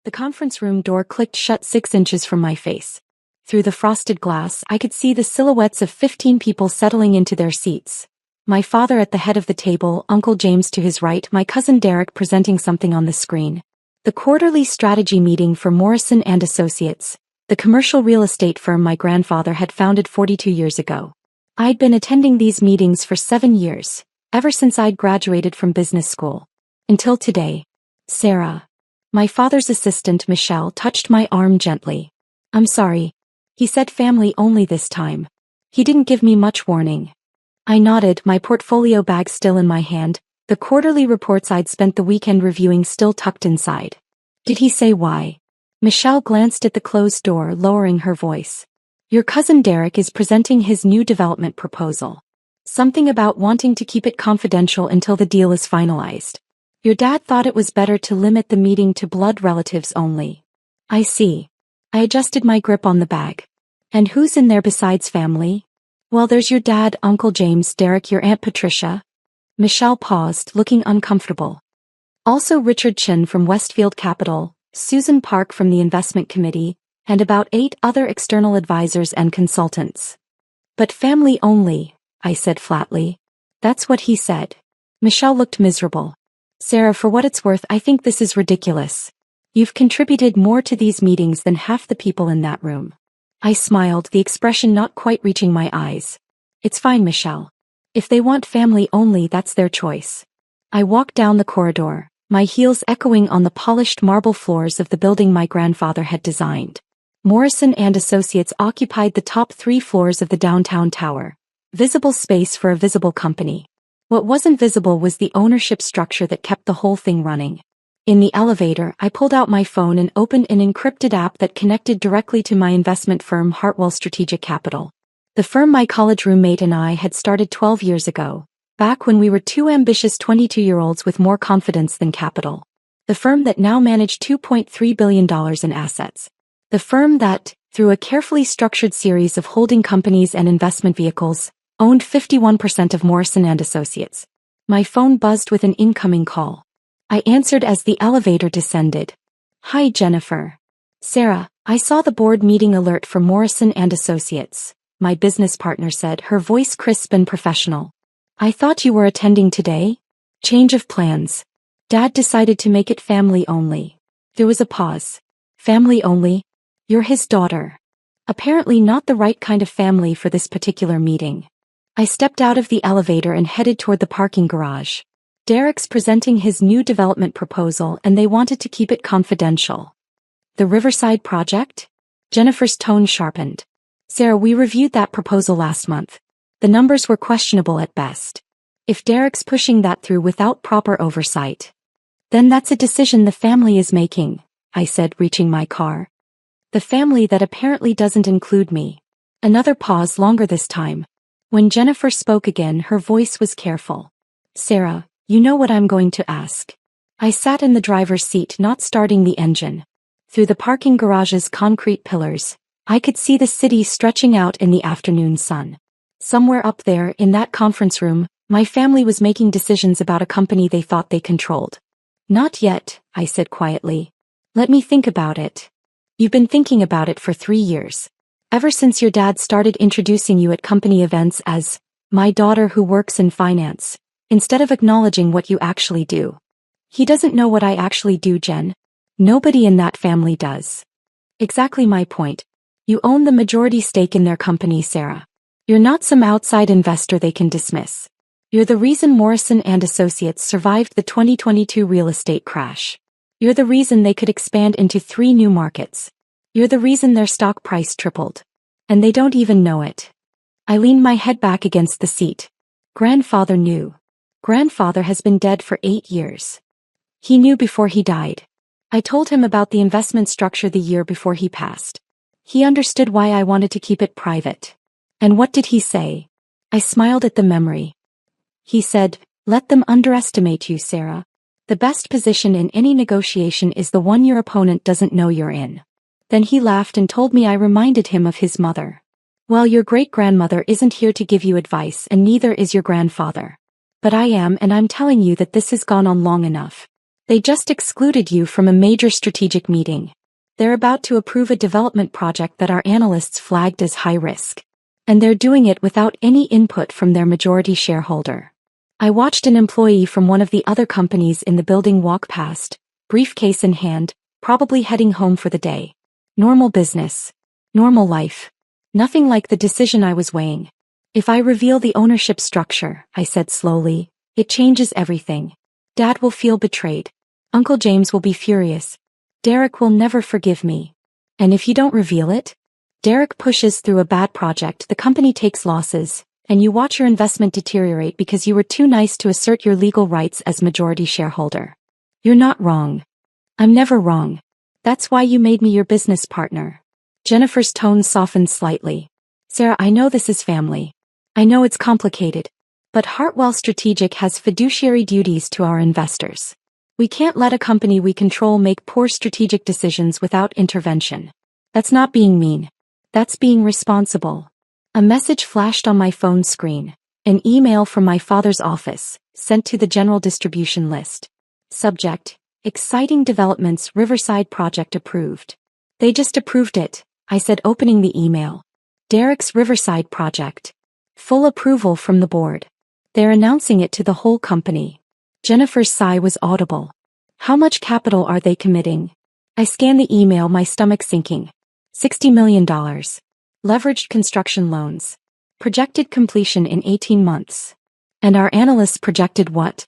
The conference room door clicked shut 6 inches from my face. Through the frosted glass, I could see the silhouettes of 15 people settling into their seats. My father at the head of the table, Uncle James to his right, my cousin Derek presenting something on the screen. The quarterly strategy meeting for Morrison and Associates, the commercial real estate firm my grandfather had founded 42 years ago. I'd been attending these meetings for 7 years, ever since I'd graduated from business school. Until today. Sarah. My father's assistant Michelle touched my arm gently. I'm sorry. He said family only this time. He didn't give me much warning. I nodded, my portfolio bag still in my hand, the quarterly reports I'd spent the weekend reviewing still tucked inside. Did he say why? Michelle glanced at the closed door, lowering her voice. Your cousin Derek is presenting his new development proposal. Something about wanting to keep it confidential until the deal is finalized. Your dad thought it was better to limit the meeting to blood relatives only. I see. I adjusted my grip on the bag. And who's in there besides family? Well, there's your dad, Uncle James, Derek, your Aunt Patricia. Michelle paused, looking uncomfortable. Also Richard Chin from Westfield Capital, Susan Park from the investment committee, and about 8 other external advisors and consultants. But family only, I said flatly. That's what he said. Michelle looked miserable. Sarah, for what it's worth, I think this is ridiculous. You've contributed more to these meetings than half the people in that room. I smiled, the expression not quite reaching my eyes. It's fine, Michelle. If they want family only, that's their choice. I walked down the corridor, my heels echoing on the polished marble floors of the building my grandfather had designed. Morrison and Associates occupied the top 3 floors of the downtown tower. Visible space for a visible company. What wasn't visible was the ownership structure that kept the whole thing running. In the elevator, I pulled out my phone and opened an encrypted app that connected directly to my investment firm Hartwell Strategic Capital. The firm my college roommate and I had started 12 years ago, back when we were 2 ambitious 22-year-olds with more confidence than capital. The firm that now managed $2.3 billion in assets. The firm that, through a carefully structured series of holding companies and investment vehicles, owned 51% of Morrison and Associates. My phone buzzed with an incoming call. I answered as the elevator descended. Hi, Jennifer. Sarah, I saw the board meeting alert for Morrison and Associates, my business partner said, her voice crisp and professional. I thought you were attending today? Change of plans. Dad decided to make it family only. There was a pause. Family only? You're his daughter. Apparently not the right kind of family for this particular meeting. I stepped out of the elevator and headed toward the parking garage. Derek's presenting his new development proposal and they wanted to keep it confidential. The Riverside project? Jennifer's tone sharpened. Sarah, we reviewed that proposal last month. The numbers were questionable at best. If Derek's pushing that through without proper oversight, then that's a decision the family is making, I said, reaching my car. The family that apparently doesn't include me. Another pause, longer this time. When Jennifer spoke again, her voice was careful. Sarah, you know what I'm going to ask. I sat in the driver's seat, not starting the engine. Through the parking garage's concrete pillars, I could see the city stretching out in the afternoon sun. Somewhere up there, in that conference room, my family was making decisions about a company they thought they controlled. Not yet, I said quietly. Let me think about it. You've been thinking about it for 3 years. Ever since your dad started introducing you at company events as, my daughter who works in finance. Instead of acknowledging what you actually do. He doesn't know what I actually do, Jen. Nobody in that family does. Exactly my point. You own the majority stake in their company, Sarah. You're not some outside investor they can dismiss. You're the reason Morrison and Associates survived the 2022 real estate crash. You're the reason they could expand into 3 new markets. You're the reason their stock price tripled. And they don't even know it. I leaned my head back against the seat. Grandfather knew. Grandfather has been dead for 8 years. He knew before he died. I told him about the investment structure the year before he passed. He understood why I wanted to keep it private. And what did he say? I smiled at the memory. He said, let them underestimate you, Sarah. The best position in any negotiation is the one your opponent doesn't know you're in. Then he laughed and told me I reminded him of his mother. Well, your great-grandmother isn't here to give you advice, and neither is your grandfather. But I am, and I'm telling you that this has gone on long enough. They just excluded you from a major strategic meeting. They're about to approve a development project that our analysts flagged as high risk. And they're doing it without any input from their majority shareholder. I watched an employee from one of the other companies in the building walk past, briefcase in hand, probably heading home for the day. Normal business. Normal life. Nothing like the decision I was weighing. If I reveal the ownership structure, I said slowly, it changes everything. Dad will feel betrayed. Uncle James will be furious. Derek will never forgive me. And if you don't reveal it? Derek pushes through a bad project, the company takes losses, and you watch your investment deteriorate because you were too nice to assert your legal rights as majority shareholder. You're not wrong. I'm never wrong. That's why you made me your business partner. Jennifer's tone softened slightly. Sarah, I know this is family. I know it's complicated. But Hartwell Strategic has fiduciary duties to our investors. We can't let a company we control make poor strategic decisions without intervention. That's not being mean. That's being responsible. A message flashed on my phone screen. An email from my father's office, sent to the general distribution list. Subject: Exciting developments, Riverside project approved. They just approved it, I said, opening the email. Derek's Riverside project. Full approval from the board. They're announcing it to the whole company. Jennifer's sigh was audible. How much capital are they committing? I scanned the email, my stomach sinking. $60 million. Leveraged construction loans. Projected completion in 18 months. And our analysts projected what?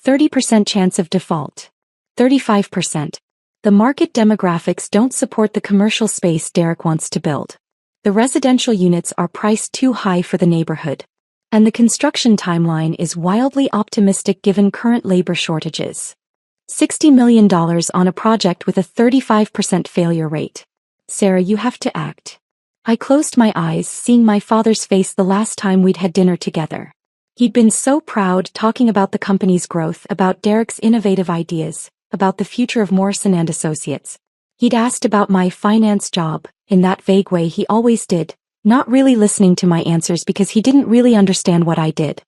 30% chance of default. 35%. The market demographics don't support the commercial space Derek wants to build. The residential units are priced too high for the neighborhood. And the construction timeline is wildly optimistic given current labor shortages. $60 million on a project with a 35% failure rate. Sarah, you have to act. I closed my eyes, seeing my father's face the last time we'd had dinner together. He'd been so proud, talking about the company's growth, about Derek's innovative ideas, about the future of Morrison and Associates. He'd asked about my finance job, in that vague way he always did, not really listening to my answers because he didn't really understand what I did.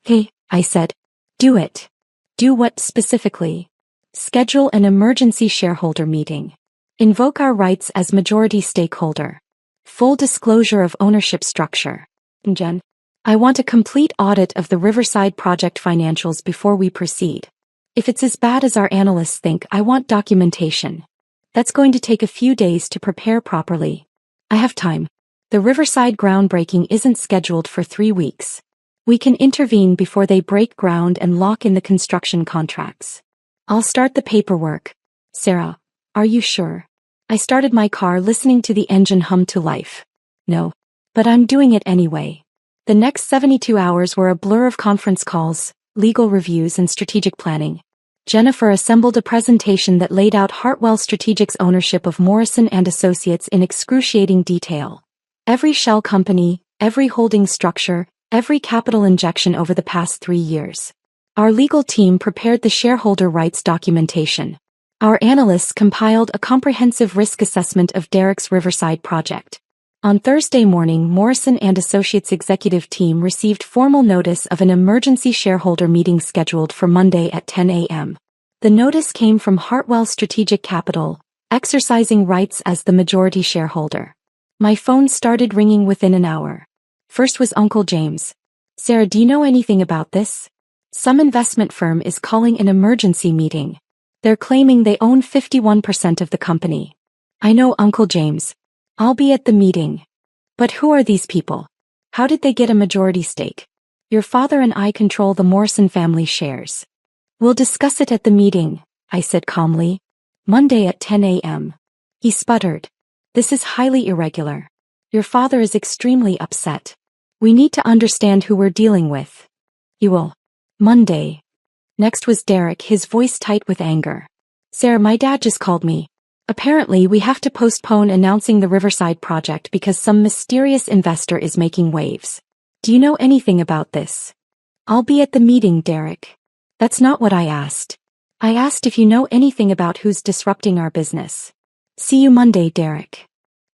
Hey, I said. Do it. Do what specifically? Schedule an emergency shareholder meeting. Invoke our rights as majority stakeholder. Full disclosure of ownership structure. Jen, I want a complete audit of the Riverside project financials before we proceed. If it's as bad as our analysts think, I want documentation. That's going to take a few days to prepare properly. I have time. The Riverside groundbreaking isn't scheduled for 3 weeks. We can intervene before they break ground and lock in the construction contracts. I'll start the paperwork. Sarah, are you sure? I started my car listening to the engine hum to life. No. But I'm doing it anyway. The next 72 hours were a blur of conference calls, legal reviews and strategic planning. Jennifer assembled a presentation that laid out Hartwell Strategic's ownership of Morrison and Associates in excruciating detail. Every shell company, every holding structure, every capital injection over the past 3 years. Our legal team prepared the shareholder rights documentation. Our analysts compiled a comprehensive risk assessment of Derek's Riverside project. On Thursday morning, Morrison and Associates executive team received formal notice of an emergency shareholder meeting scheduled for Monday at 10 a.m. The notice came from Hartwell Strategic Capital, exercising rights as the majority shareholder. My phone started ringing within an hour. First was Uncle James. Sarah, do you know anything about this? Some investment firm is calling an emergency meeting. They're claiming they own 51% of the company. I know, Uncle James. I'll be at the meeting. But who are these people? How did they get a majority stake? Your father and I control the Morrison family shares. We'll discuss it at the meeting, I said calmly. Monday at 10 a.m. He sputtered. This is highly irregular. Your father is extremely upset. We need to understand who we're dealing with. You will. Monday. Next was Derek, his voice tight with anger. Sarah, my dad just called me. Apparently, we have to postpone announcing the Riverside project because some mysterious investor is making waves. Do you know anything about this? I'll be at the meeting, Derek. That's not what I asked. I asked if you know anything about who's disrupting our business. See you Monday, Derek.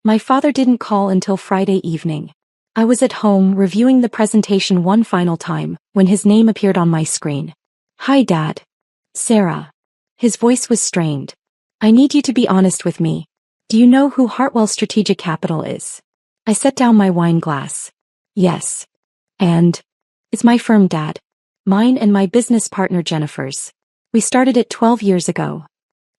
My father didn't call until Friday evening. I was at home reviewing the presentation one final time when his name appeared on my screen. Hi, Dad. Sarah. His voice was strained. I need you to be honest with me. Do you know who Hartwell Strategic Capital is? I set down my wine glass. Yes. And? It's my firm, Dad. Mine and my business partner Jennifer's. We started it 12 years ago.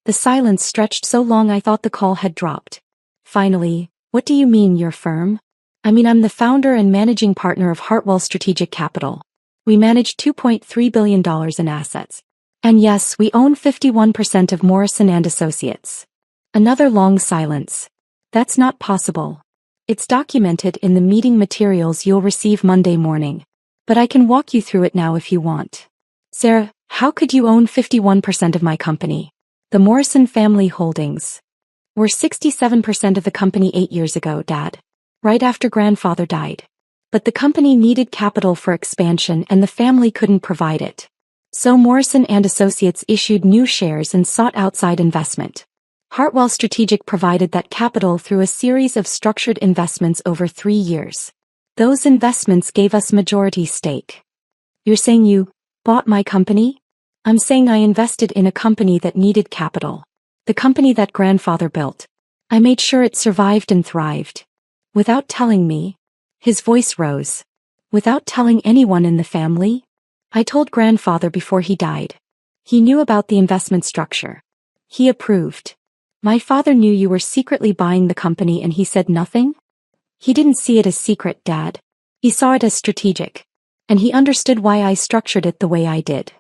The silence stretched so long I thought the call had dropped. Finally, what do you mean, your firm? I mean, I'm the founder and managing partner of Hartwell Strategic Capital. We manage $2.3 billion in assets. And yes, we own 51% of Morrison and Associates. Another long silence. That's not possible. It's documented in the meeting materials you'll receive Monday morning. But I can walk you through it now if you want. Sarah, how could you own 51% of my company? The Morrison family holdings were 67% of the company 8 years ago, Dad. Right after grandfather died. But the company needed capital for expansion and the family couldn't provide it. So Morrison and Associates issued new shares and sought outside investment. Hartwell Strategic provided that capital through a series of structured investments over 3 years. Those investments gave us majority stake. You're saying you bought my company? I'm saying I invested in a company that needed capital. The company that grandfather built. I made sure it survived and thrived. Without telling me. His voice rose. Without telling anyone in the family? I told grandfather before he died. He knew about the investment structure. He approved. My father knew you were secretly buying the company and he said nothing? He didn't see it as secret, Dad. He saw it as strategic. And he understood why I structured it the way I did.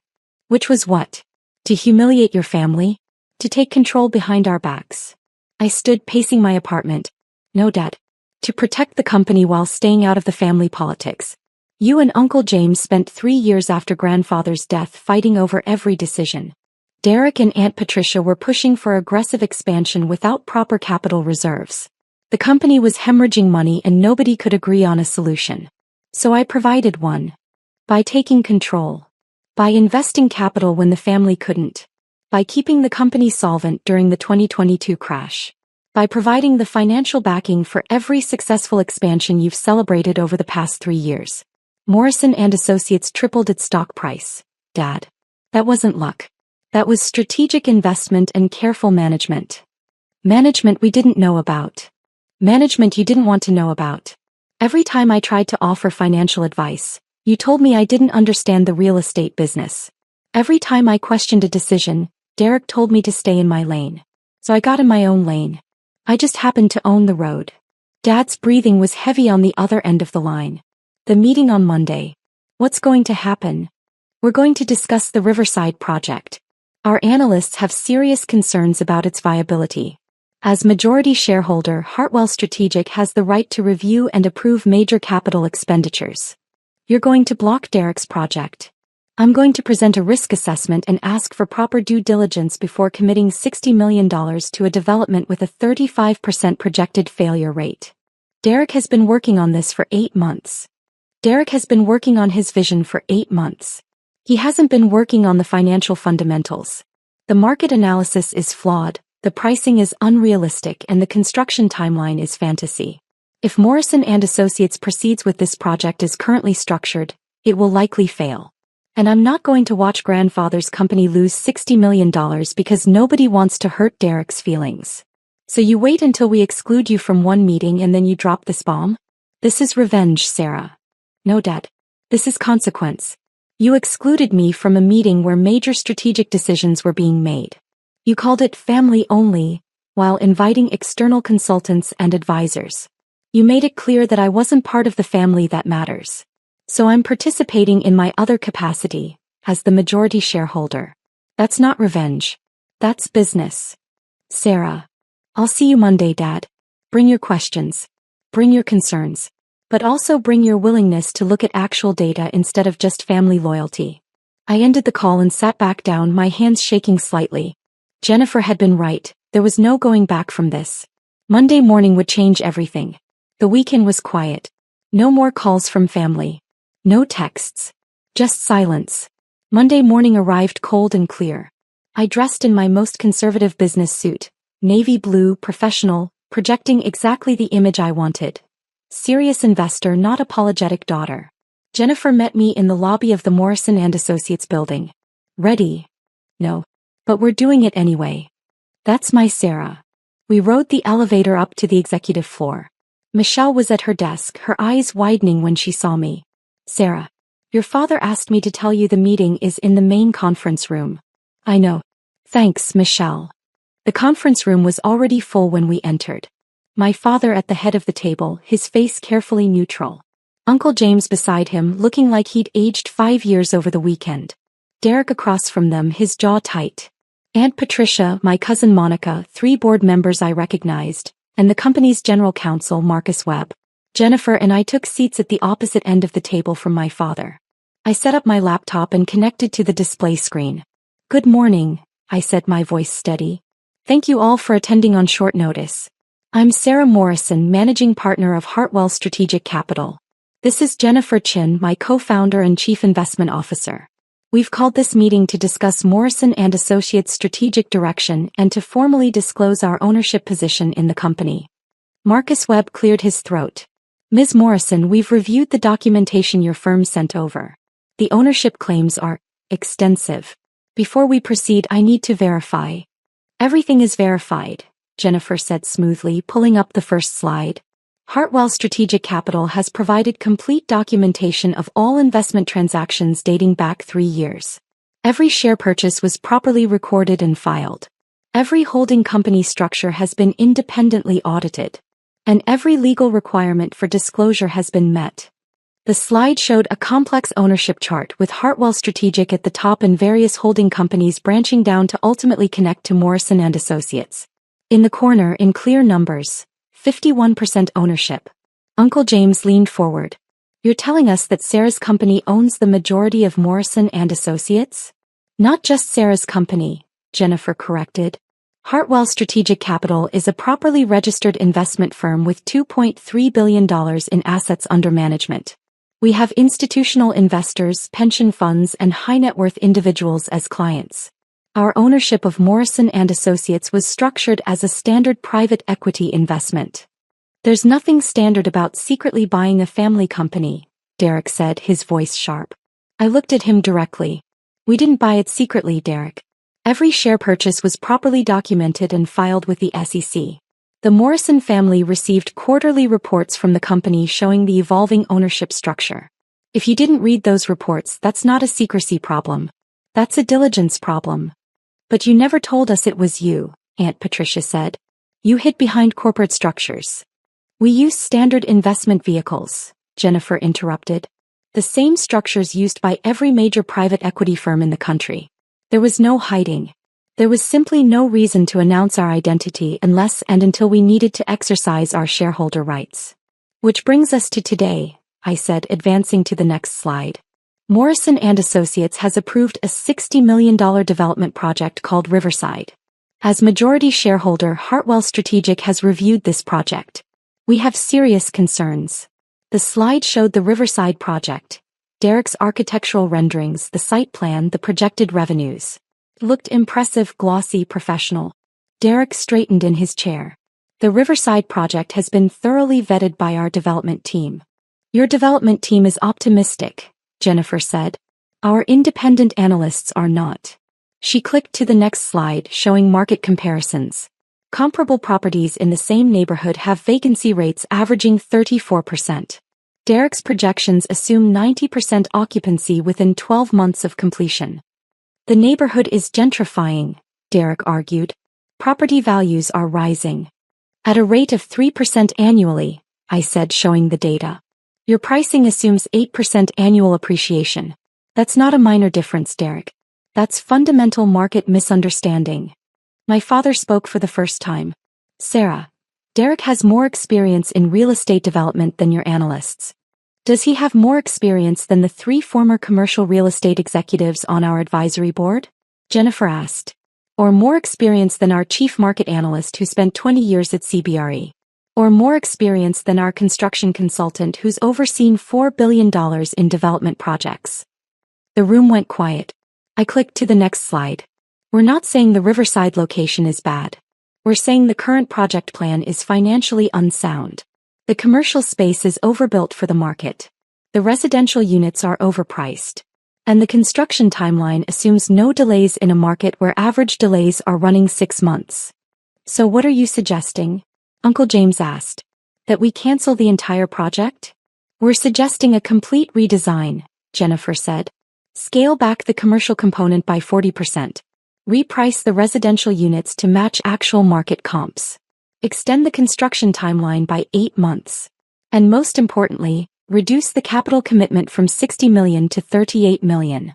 Which was what? To humiliate your family? To take control behind our backs? I stood pacing my apartment. No, Dad. To protect the company while staying out of the family politics. You and Uncle James spent 3 years after grandfather's death fighting over every decision. Derek and Aunt Patricia were pushing for aggressive expansion without proper capital reserves. The company was hemorrhaging money and nobody could agree on a solution. So I provided one. By taking control. By investing capital when the family couldn't. By keeping the company solvent during the 2022 crash. By providing the financial backing for every successful expansion you've celebrated over the past 3 years. Morrison and Associates tripled its stock price, Dad. That wasn't luck. That was strategic investment and careful management. Management we didn't know about. Management you didn't want to know about. Every time I tried to offer financial advice, you told me I didn't understand the real estate business. Every time I questioned a decision, Derek told me to stay in my lane. So I got in my own lane. I just happened to own the road. Dad's breathing was heavy on the other end of the line. The meeting on Monday. What's going to happen? We're going to discuss the Riverside project. Our analysts have serious concerns about its viability. As majority shareholder, Hartwell Strategic has the right to review and approve major capital expenditures. You're going to block Derek's project. I'm going to present a risk assessment and ask for proper due diligence before committing $60 million to a development with a 35% projected failure rate. Derek has been working on this for 8 months. Derek has been working on his vision for 8 months. He hasn't been working on the financial fundamentals. The market analysis is flawed, the pricing is unrealistic, and the construction timeline is fantasy. If Morrison and Associates proceeds with this project as currently structured, it will likely fail. And I'm not going to watch grandfather's company lose $60 million because nobody wants to hurt Derek's feelings. So you wait until we exclude you from one meeting and then you drop this bomb? This is revenge, Sarah. No, Dad. This is consequence. You excluded me from a meeting where major strategic decisions were being made. You called it family only, while inviting external consultants and advisors. You made it clear that I wasn't part of the family that matters. So I'm participating in my other capacity, as the majority shareholder. That's not revenge. That's business. Sarah. I'll see you Monday, Dad. Bring your questions. Bring your concerns. But also bring your willingness to look at actual data instead of just family loyalty. I ended the call and sat back down, my hands shaking slightly. Jennifer had been right, there was no going back from this. Monday morning would change everything. The weekend was quiet. No more calls from family. No texts. Just silence. Monday morning arrived cold and clear. I dressed in my most conservative business suit, navy blue, professional, projecting exactly the image I wanted. Serious investor, not apologetic daughter. Jennifer met me in the lobby of the Morrison and Associates building. Ready? No. But we're doing it anyway. That's my Sarah. We rode the elevator up to the executive floor. Michelle was at her desk, her eyes widening when she saw me. Sarah, your father asked me to tell you the meeting is in the main conference room. I know. Thanks, Michelle. The conference room was already full when we entered. My father at the head of the table, his face carefully neutral. Uncle James beside him, looking like he'd aged 5 years over the weekend. Derek across from them, his jaw tight. Aunt Patricia, my cousin Monica, 3 board members I recognized, and the company's general counsel, Marcus Webb. Jennifer and I took seats at the opposite end of the table from my father. I set up my laptop and connected to the display screen. Good morning, I said, my voice steady. Thank you all for attending on short notice. I'm Sarah Morrison, managing partner of Hartwell Strategic Capital. This is Jennifer Chin, my co-founder and chief investment officer. We've called this meeting to discuss Morrison & Associates' strategic direction and to formally disclose our ownership position in the company. Marcus Webb cleared his throat. Ms. Morrison, we've reviewed the documentation your firm sent over. The ownership claims are extensive. Before we proceed, I need to verify. Everything is verified, Jennifer said smoothly, pulling up the first slide. Hartwell Strategic Capital has provided complete documentation of all investment transactions dating back 3 years. Every share purchase was properly recorded and filed. Every holding company structure has been independently audited. And every legal requirement for disclosure has been met. The slide showed a complex ownership chart with Hartwell Strategic at the top and various holding companies branching down to ultimately connect to Morrison & Associates. In the corner, in clear numbers, 51% ownership. Uncle James leaned forward. You're telling us that Sarah's company owns the majority of Morrison & Associates? Not just Sarah's company, Jennifer corrected. Hartwell Strategic Capital is a properly registered investment firm with $2.3 billion in assets under management. We have institutional investors, pension funds, and high-net-worth individuals as clients. Our ownership of Morrison & Associates was structured as a standard private equity investment. There's nothing standard about secretly buying a family company, Derek said, his voice sharp. I looked at him directly. We didn't buy it secretly, Derek. Every share purchase was properly documented and filed with the SEC. The Morrison family received quarterly reports from the company showing the evolving ownership structure. If you didn't read those reports, that's not a secrecy problem. That's a diligence problem. But you never told us it was you, Aunt Patricia said. You hid behind corporate structures. We use standard investment vehicles, Jennifer interrupted. The same structures used by every major private equity firm in the country. There was no hiding. There was simply no reason to announce our identity unless and until we needed to exercise our shareholder rights. Which brings us to today, I said, advancing to the next slide. Morrison & Associates has approved a $60 million development project called Riverside. As majority shareholder, Hartwell Strategic has reviewed this project. We have serious concerns. The slide showed the Riverside project, Derek's architectural renderings, the site plan, the projected revenues. It looked impressive, glossy, professional. Derek straightened in his chair. The Riverside project has been thoroughly vetted by our development team. Your development team is optimistic, Jennifer said. Our independent analysts are not. She clicked to the next slide showing market comparisons. Comparable properties in the same neighborhood have vacancy rates averaging 34%. Derek's projections assume 90% occupancy within 12 months of completion. The neighborhood is gentrifying, Derek argued. Property values are rising. At a rate of 3% annually, I said, showing the data. Your pricing assumes 8% annual appreciation. That's not a minor difference, Derek. That's fundamental market misunderstanding. My father spoke for the first time. Sarah, Derek has more experience in real estate development than your analysts. Does he have more experience than the 3 former commercial real estate executives on our advisory board? Jennifer asked. Or more experience than our chief market analyst who spent 20 years at CBRE? Or more experience than our construction consultant who's overseen $4 billion in development projects? The room went quiet. I clicked to the next slide. We're not saying the Riverside location is bad. We're saying the current project plan is financially unsound. The commercial space is overbuilt for the market. The residential units are overpriced. And the construction timeline assumes no delays in a market where average delays are running 6 months. So what are you suggesting? Uncle James asked. That we cancel the entire project? We're suggesting a complete redesign, Jennifer said. Scale back the commercial component by 40%. Reprice the residential units to match actual market comps. Extend the construction timeline by 8 months. And most importantly, reduce the capital commitment from $60 million to $38 million.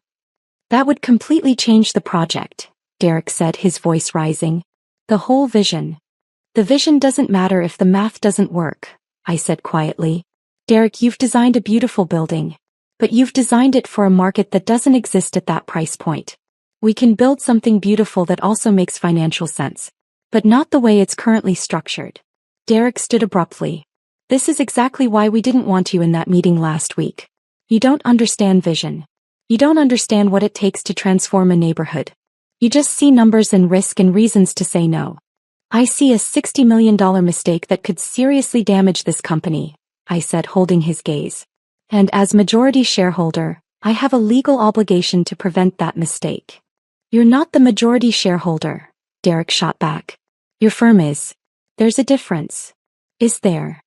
That would completely change the project, Derek said, his voice rising. The whole vision. The vision doesn't matter if the math doesn't work, I said quietly. Derek, you've designed a beautiful building. But you've designed it for a market that doesn't exist at that price point. We can build something beautiful that also makes financial sense. But not the way it's currently structured. Derek stood abruptly. This is exactly why we didn't want you in that meeting last week. You don't understand vision. You don't understand what it takes to transform a neighborhood. You just see numbers and risk and reasons to say no. I see a $60 million mistake that could seriously damage this company, I said, holding his gaze. And as majority shareholder, I have a legal obligation to prevent that mistake. You're not the majority shareholder, Derek shot back. Your firm is. There's a difference. Is there?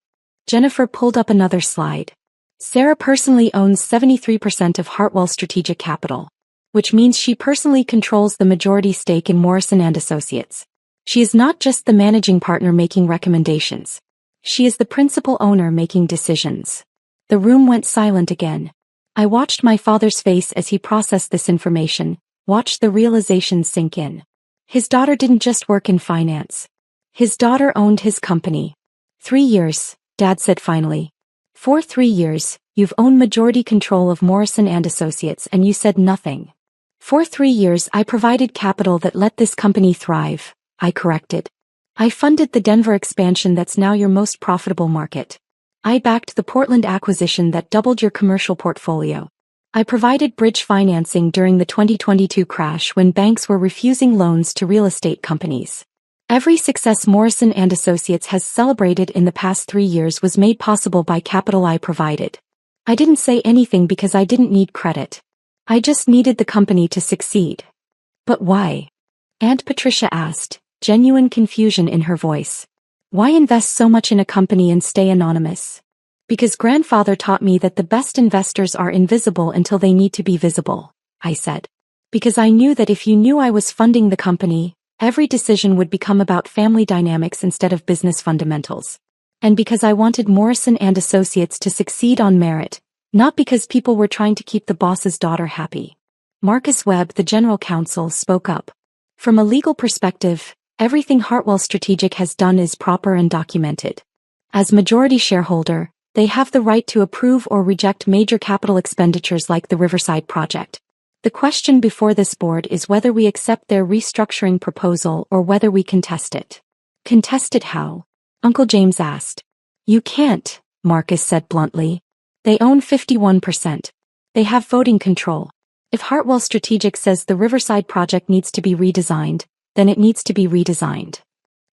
Jennifer pulled up another slide. Sarah personally owns 73% of Hartwell Strategic Capital, which means she personally controls the majority stake in Morrison & Associates. She is not just the managing partner making recommendations. She is the principal owner making decisions. The room went silent again. I watched my father's face as he processed this information, watched the realization sink in. His daughter didn't just work in finance. His daughter owned his company. 3 years, Dad said finally. For 3 years, you've owned majority control of Morrison & Associates and you said nothing. For 3 years I provided capital that let this company thrive, I corrected. I funded the Denver expansion that's now your most profitable market. I backed the Portland acquisition that doubled your commercial portfolio. I provided bridge financing during the 2022 crash when banks were refusing loans to real estate companies. Every success Morrison & Associates has celebrated in the past 3 years was made possible by capital I provided. I didn't say anything because I didn't need credit. I just needed the company to succeed. But why? Aunt Patricia asked, genuine confusion in her voice. Why invest so much in a company and stay anonymous? Because grandfather taught me that the best investors are invisible until they need to be visible, I said. Because I knew that if you knew I was funding the company, every decision would become about family dynamics instead of business fundamentals. And because I wanted Morrison & Associates to succeed on merit, not because people were trying to keep the boss's daughter happy. Marcus Webb, the general counsel, spoke up. From a legal perspective, everything Hartwell Strategic has done is proper and documented. As majority shareholder, they have the right to approve or reject major capital expenditures like the Riverside project. The question before this board is whether we accept their restructuring proposal or whether we contest it. Contest it how? Uncle James asked. You can't, Marcus said bluntly. They own 51%. They have voting control. If Hartwell Strategic says the Riverside project needs to be redesigned, then it needs to be redesigned.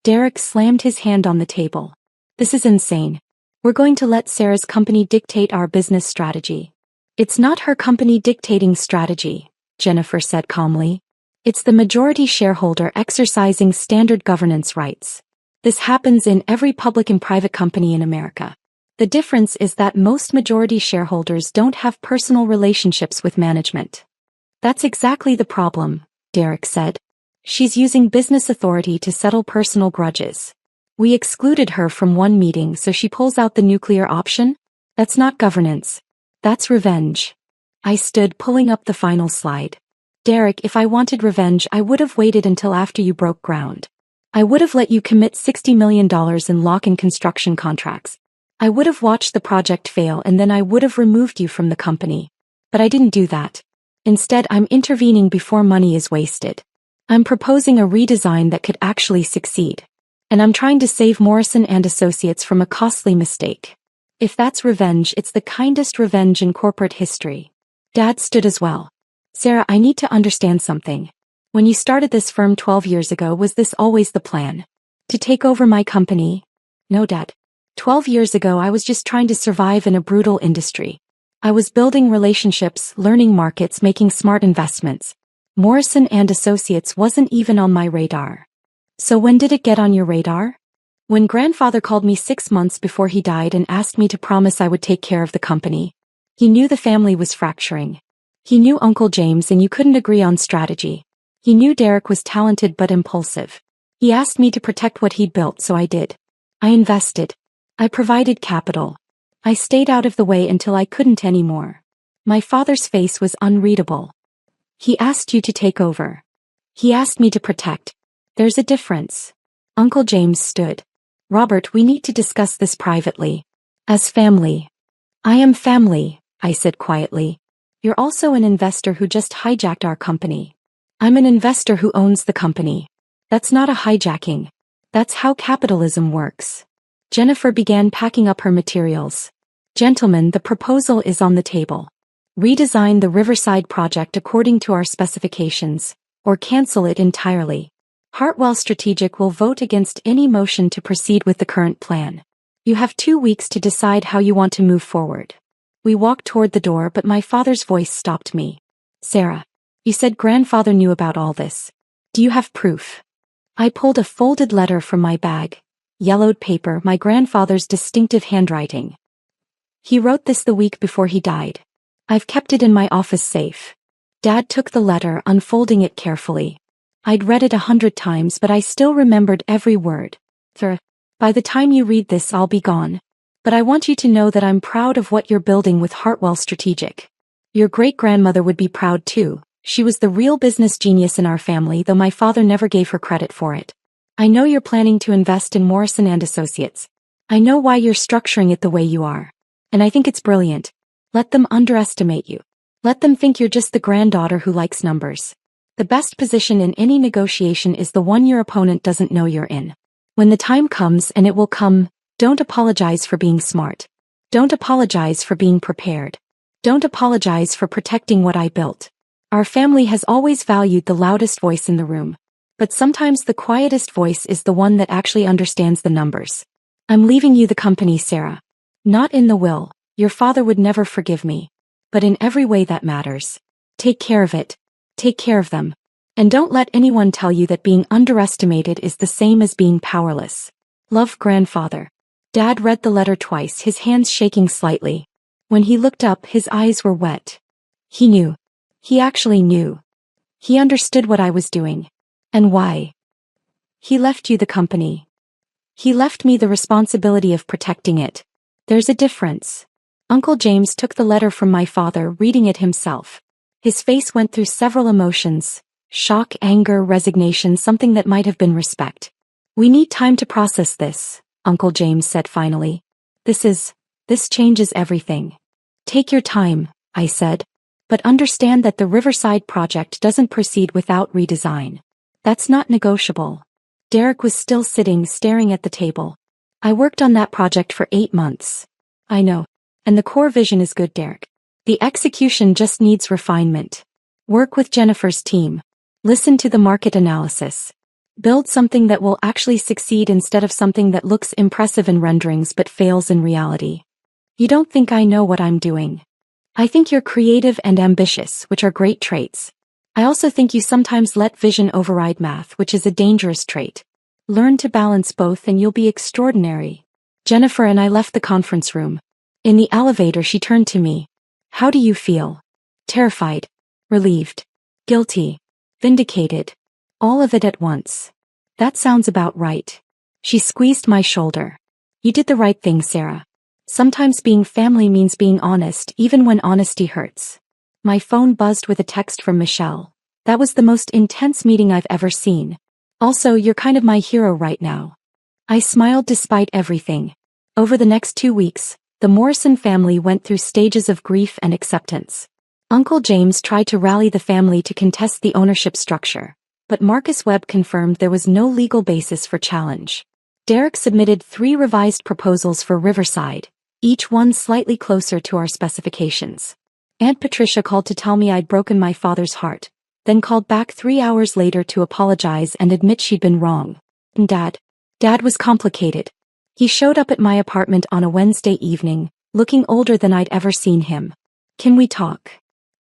Derek slammed his hand on the table. This is insane. We're going to let Sarah's company dictate our business strategy. It's not her company dictating strategy, Jennifer said calmly. It's the majority shareholder exercising standard governance rights. This happens in every public and private company in America. The difference is that most majority shareholders don't have personal relationships with management. That's exactly the problem, Derek said. She's using business authority to settle personal grudges. We excluded her from one meeting so she pulls out the nuclear option? That's not governance. That's revenge. I stood, pulling up the final slide. Derek, if I wanted revenge I would have waited until after you broke ground. I would have let you commit $60 million in lock-in construction contracts. I would have watched the project fail and then I would have removed you from the company. But I didn't do that. Instead, I'm intervening before money is wasted. I'm proposing a redesign that could actually succeed. And I'm trying to save Morrison & Associates from a costly mistake. If that's revenge, it's the kindest revenge in corporate history. Dad stood as well. Sarah, I need to understand something. When you started this firm 12 years ago, was this always the plan? To take over my company? No, Dad. 12 years ago I was just trying to survive in a brutal industry. I was building relationships, learning markets, making smart investments. Morrison and Associates wasn't even on my radar. So when did it get on your radar? When grandfather called me 6 months before he died and asked me to promise I would take care of the company. He knew the family was fracturing. He knew Uncle James and you couldn't agree on strategy. He knew Derek was talented but impulsive. He asked me to protect what he'd built, so I did. I invested. I provided capital. I stayed out of the way until I couldn't anymore. My father's face was unreadable. He asked you to take over. He asked me to protect. There's a difference. Uncle James stood. Robert, we need to discuss this privately. As family. I am family, I said quietly. You're also an investor who just hijacked our company. I'm an investor who owns the company. That's not a hijacking. That's how capitalism works. Jennifer began packing up her materials. Gentlemen, the proposal is on the table. Redesign the Riverside project according to our specifications, or cancel it entirely. Hartwell Strategic will vote against any motion to proceed with the current plan. You have 2 weeks to decide how you want to move forward. We walked toward the door, but my father's voice stopped me. Sarah, you said grandfather knew about all this. Do you have proof? I pulled a folded letter from my bag. Yellowed paper, my grandfather's distinctive handwriting. He wrote this the week before he died. I've kept it in my office safe. Dad took the letter, unfolding it carefully. I'd read it 100 times, but I still remembered every word. Sir, by the time you read this, I'll be gone. But I want you to know that I'm proud of what you're building with Hartwell Strategic. Your great-grandmother would be proud too. She was the real business genius in our family, though my father never gave her credit for it. I know you're planning to invest in Morrison and Associates. I know why you're structuring it the way you are. And I think it's brilliant. Let them underestimate you. Let them think you're just the granddaughter who likes numbers. The best position in any negotiation is the one your opponent doesn't know you're in. When the time comes, and it will come, don't apologize for being smart. Don't apologize for being prepared. Don't apologize for protecting what I built. Our family has always valued the loudest voice in the room. But sometimes the quietest voice is the one that actually understands the numbers. I'm leaving you the company, Sarah. Not in the will. Your father would never forgive me. But in every way that matters. Take care of it. Take care of them. And don't let anyone tell you that being underestimated is the same as being powerless. Love, grandfather. Dad read the letter twice, his hands shaking slightly. When he looked up, his eyes were wet. He knew. He actually knew. He understood what I was doing. And why? He left you the company. He left me the responsibility of protecting it. There's a difference. Uncle James took the letter from my father, reading it himself. His face went through several emotions. Shock, anger, resignation, something that might have been respect. We need time to process this, Uncle James said finally. This changes everything. Take your time, I said. But understand that the Riverside project doesn't proceed without redesign. That's not negotiable. Derek was still sitting, staring at the table. I worked on that project for 8 months. I know. And the core vision is good, Derek. The execution just needs refinement. Work with Jennifer's team. Listen to the market analysis. Build something that will actually succeed instead of something that looks impressive in renderings but fails in reality. You don't think I know what I'm doing. I think you're creative and ambitious, which are great traits. I also think you sometimes let vision override math, which is a dangerous trait. Learn to balance both and you'll be extraordinary. Jennifer and I left the conference room. In the elevator, she turned to me. How do you feel? Terrified. Relieved. Guilty. Vindicated. All of it at once. That sounds about right. She squeezed my shoulder. You did the right thing, Sarah. Sometimes being family means being honest, even when honesty hurts. My phone buzzed with a text from Michelle. That was the most intense meeting I've ever seen. Also, you're kind of my hero right now. I smiled despite everything. Over the next 2 weeks, the Morrison family went through stages of grief and acceptance. Uncle James tried to rally the family to contest the ownership structure, but Marcus Webb confirmed there was no legal basis for challenge. Derek submitted 3 revised proposals for Riverside, each one slightly closer to our specifications. Aunt Patricia called to tell me I'd broken my father's heart, then called back 3 hours later to apologize and admit she'd been wrong. And Dad was complicated. He showed up at my apartment on a Wednesday evening, looking older than I'd ever seen him. Can we talk?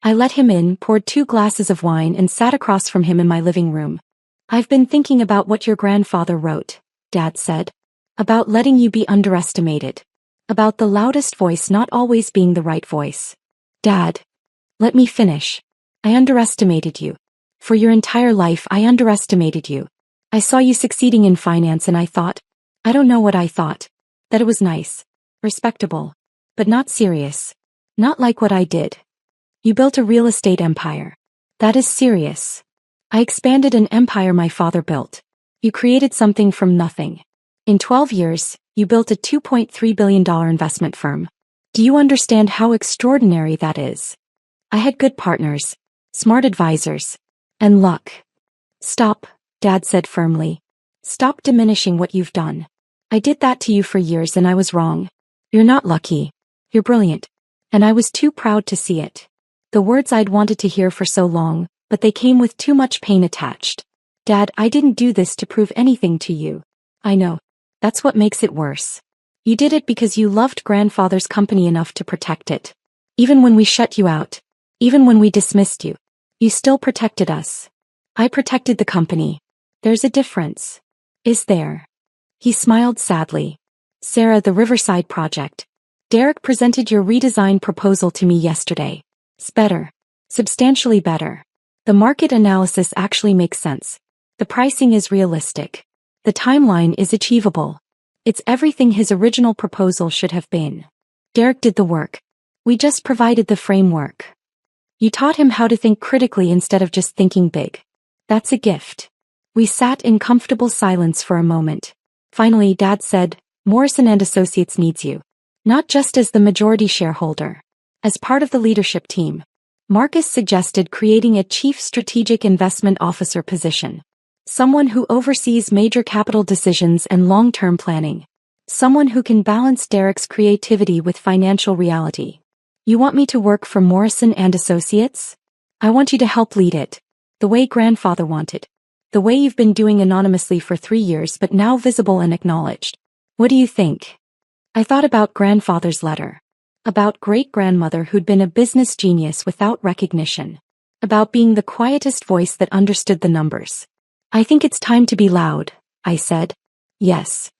I let him in, poured 2 glasses of wine and sat across from him in my living room. I've been thinking about what your grandfather wrote, Dad said. About letting you be underestimated. About the loudest voice not always being the right voice. Dad. Let me finish. I underestimated you. For your entire life I underestimated you. I saw you succeeding in finance and I thought, I don't know what I thought. That it was nice. Respectable. But not serious. Not like what I did. You built a real estate empire. That is serious. I expanded an empire my father built. You created something from nothing. In 12 years, you built a $2.3 billion investment firm. Do you understand how extraordinary that is? I had good partners, smart advisors, and luck. Stop, Dad said firmly. Stop diminishing what you've done. I did that to you for years and I was wrong. You're not lucky. You're brilliant. And I was too proud to see it. The words I'd wanted to hear for so long, but they came with too much pain attached. Dad, I didn't do this to prove anything to you. I know. That's what makes it worse. You did it because you loved grandfather's company enough to protect it. Even when we shut you out. Even when we dismissed you. You still protected us. I protected the company. There's a difference. Is there? He smiled sadly. Sarah, the Riverside project. Derek presented your redesigned proposal to me yesterday. It's better. Substantially better. The market analysis actually makes sense. The pricing is realistic. The timeline is achievable. It's everything his original proposal should have been. Derek did the work. We just provided the framework. You taught him how to think critically instead of just thinking big. That's a gift. We sat in comfortable silence for a moment. Finally, Dad said, Morrison and Associates needs you. Not just as the majority shareholder. As part of the leadership team. Marcus suggested creating a Chief Strategic Investment Officer position. Someone who oversees major capital decisions and long-term planning. Someone who can balance Derek's creativity with financial reality. You want me to work for Morrison and Associates? I want you to help lead it. The way grandfather wanted. The way you've been doing anonymously for 3 years but now visible and acknowledged. What do you think? I thought about grandfather's letter. About great-grandmother who'd been a business genius without recognition. About being the quietest voice that understood the numbers. I think it's time to be loud, I said. Yes.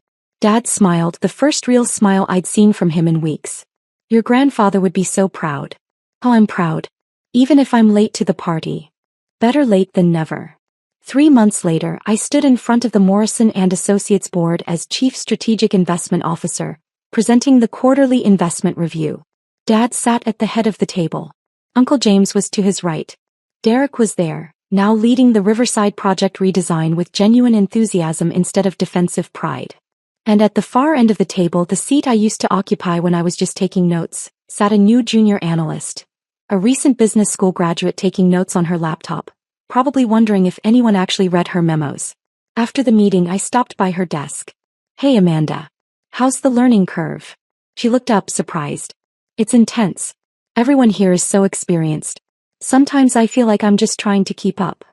Dad smiled, the first real smile I'd seen from him in weeks. Your grandfather would be so proud. Oh, I'm proud. Even if I'm late to the party. Better late than never. 3 months later, I stood in front of the Morrison and Associates board as Chief Strategic Investment Officer, presenting the quarterly investment review. Dad sat at the head of the table. Uncle James was to his right. Derek was there, now leading the Riverside project redesign with genuine enthusiasm instead of defensive pride. And at the far end of the table, the seat I used to occupy when I was just taking notes, sat a new junior analyst. A recent business school graduate taking notes on her laptop, probably wondering if anyone actually read her memos. After the meeting, I stopped by her desk. Hey Amanda. How's the learning curve? She looked up, surprised. It's intense. Everyone here is so experienced. Sometimes I feel like I'm just trying to keep up.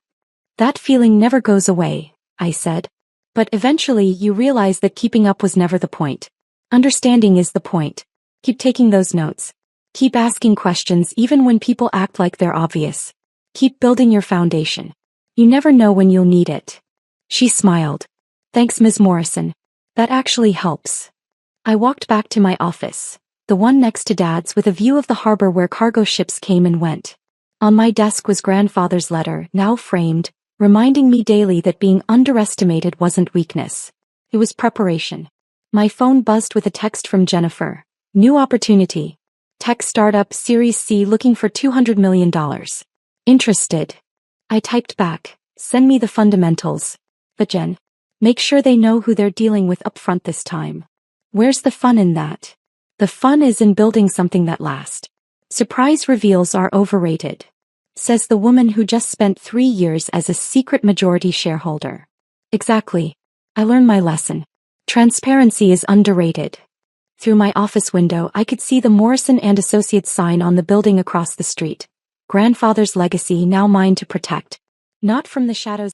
That feeling never goes away, I said. But eventually you realize that keeping up was never the point. Understanding is the point. Keep taking those notes. Keep asking questions even when people act like they're obvious. Keep building your foundation. You never know when you'll need it. She smiled. Thanks, Ms. Morrison. That actually helps. I walked back to my office, the one next to Dad's, with a view of the harbor where cargo ships came and went. On my desk was grandfather's letter, now framed, reminding me daily that being underestimated wasn't weakness. It was preparation. My phone buzzed with a text from Jennifer. New opportunity. Tech startup Series C looking for $200 million. Interested. I typed back, send me the fundamentals. But Jen, make sure they know who they're dealing with up front this time. Where's the fun in that? The fun is in building something that lasts. Surprise reveals are overrated. Says the woman who just spent 3 years as a secret majority shareholder. Exactly. I learned my lesson. Transparency is underrated. Through my office window, I could see the Morrison and Associates sign on the building across the street. Grandfather's legacy, now mine to protect. Not from the shadows.